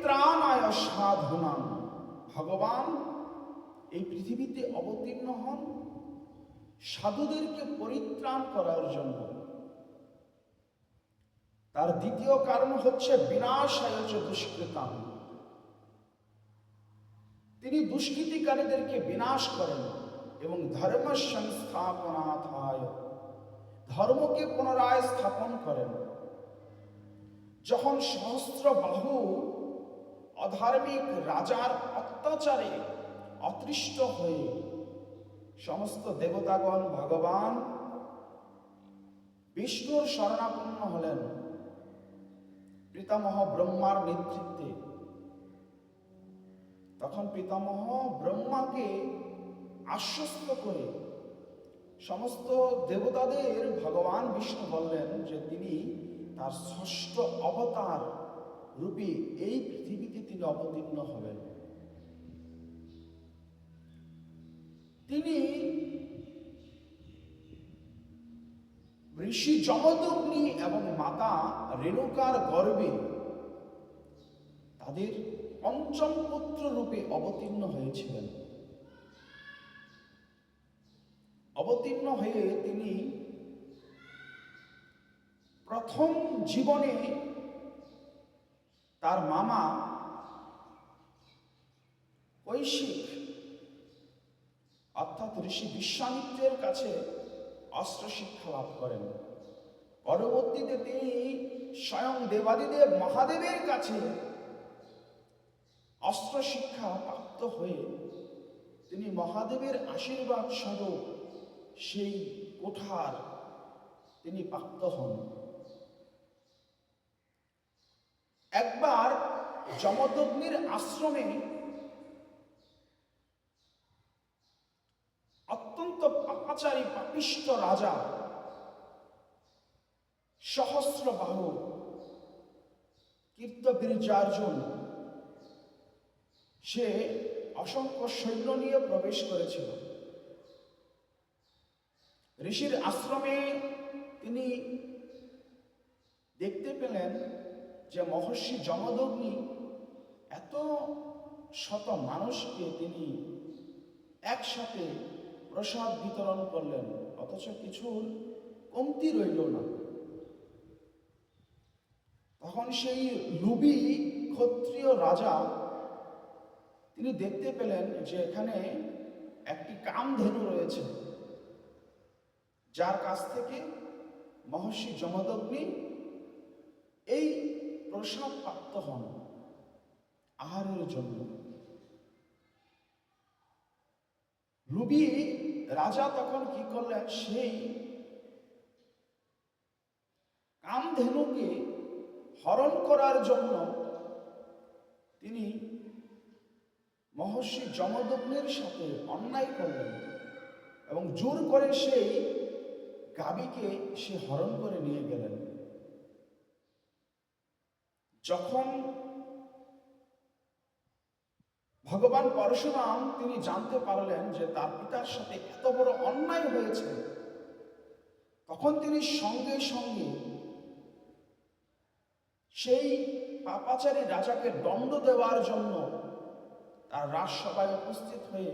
পরিত্রাণায় সাধনাং, ভগবান এই পৃথিবীতে অবতীর্ণ হন সাধুদেরকে পরিত্রাণ করার জন্য। তার দ্বিতীয় কারণ হচ্ছে বিনাশায় চ দুষ্কৃতাং, তিনি দুষ্কৃতিকারীদেরকে বিনাশ করেন এবং ধর্ম সংস্থাপনাথায়, ধর্মকে পুনরায় স্থাপন করেন। যখন সহস্র বাহু অধার্মিক রাজার অত্যাচারে অতৃষ্ট হয়ে সমস্ত দেবতাগণ ভগবান বিষ্ণুর শরণাপন্ন হলেন পিতামহ ব্রহ্মার নেতৃত্বে, তখন পিতামহ ব্রহ্মাকে আশ্বস্ত করে সমস্ত দেবতাদের ভগবান বিষ্ণু বললেন যে তিনি তার ষষ্ঠ অবতার রূপে এই পৃথিবীতে তিনি অবতীর্ণ হবেন। তিনি ঋষি যমদগ্নি এবং মাতা রেণুকার গর্ভে তাদের পঞ্চম পুত্র রূপে অবতীর্ণ হয়েছিলেন। অবতীর্ণ হয়ে তিনি প্রথম জীবনে তার মামা কৈশিক অর্থাৎ ঋষি বিশ্বামিত্রের কাছে অস্ত্র শিক্ষা লাভ করেন। পরবর্তীতে তিনি স্বয়ং দেবাদিদেব মহাদেবের কাছে অস্ত্র শিক্ষা প্রাপ্ত হয়ে তিনি মহাদেবের আশীর্বাদ স্বরূপ সেই কোঠার তিনি প্রাপ্ত হন। একবার যমদগ্নির আশ্রমে অত্যন্ত পাপাচারী পাপিষ্ঠ রাজা সহস্র বাহু কীর্তবীর্যার্জুন সে অসংখ্য সৈন্য নিয়ে প্রবেশ করেছিল। ঋষির আশ্রমে তিনি দেখতে পেলেন যে মহর্ষি যমদগ্নি এত শত মানুষকে তিনি একসাথে প্রসাদ বিতরণ করলেন, অথচ কিছুর কমতি রইল না। তখন সেই লুবি ক্ষত্রিয় রাজা তিনি দেখতে পেলেন যে এখানে একটি কামধেনু রয়েছে, যার কাছ থেকে মহর্ষি যমদগ্নি এই প্রসাদ প্রাপ্ত হন আহারের জন্য। লুবি রাজা তখন কি করলেন, সেই কামধেনুকে হরণ করার জন্য তিনি মহর্ষি যমদগ্নির সাথে অন্যায় করলেন এবং জোর করে সেই গাভীকে সে হরণ করে নিয়ে গেলেন। যখন ভগবান পরশুরাম তিনি জানতে পারলেন যে তার পিতার সাথে এত বড় অন্যায় হয়েছে, তখন তিনি সঙ্গে সঙ্গে সেই পাপাচারী রাজাকে দণ্ড দেওয়ার জন্য তার রাজসভায় উপস্থিত হয়ে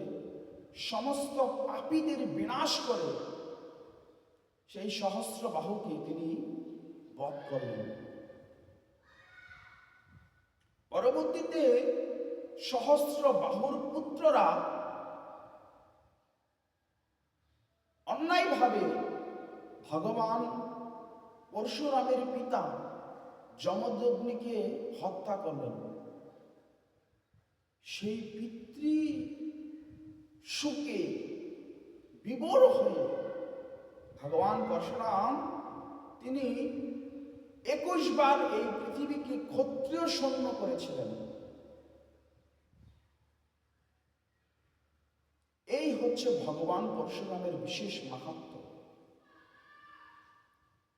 সমস্ত পাপীদের বিনাশ করে সেই সহস্র বাহুকে তিনি বধ করলেন। পরবর্তীতে সহস্র বাহুর পুত্ররা অন্যায়ভাবে ভগবান পরশুরামের পিতা যমদগ্নিকে হত্যা করলেন। সেই পিতৃ শোকে বিভোর হয়ে ভগবান পরশুরাম তিনি 21 বার এই পৃথিবীকে ক্ষত্রিয় শূন্য করেছিলেন। এই হচ্ছে ভগবান পরশুরামের বিশেষ মাহাত্ম্য।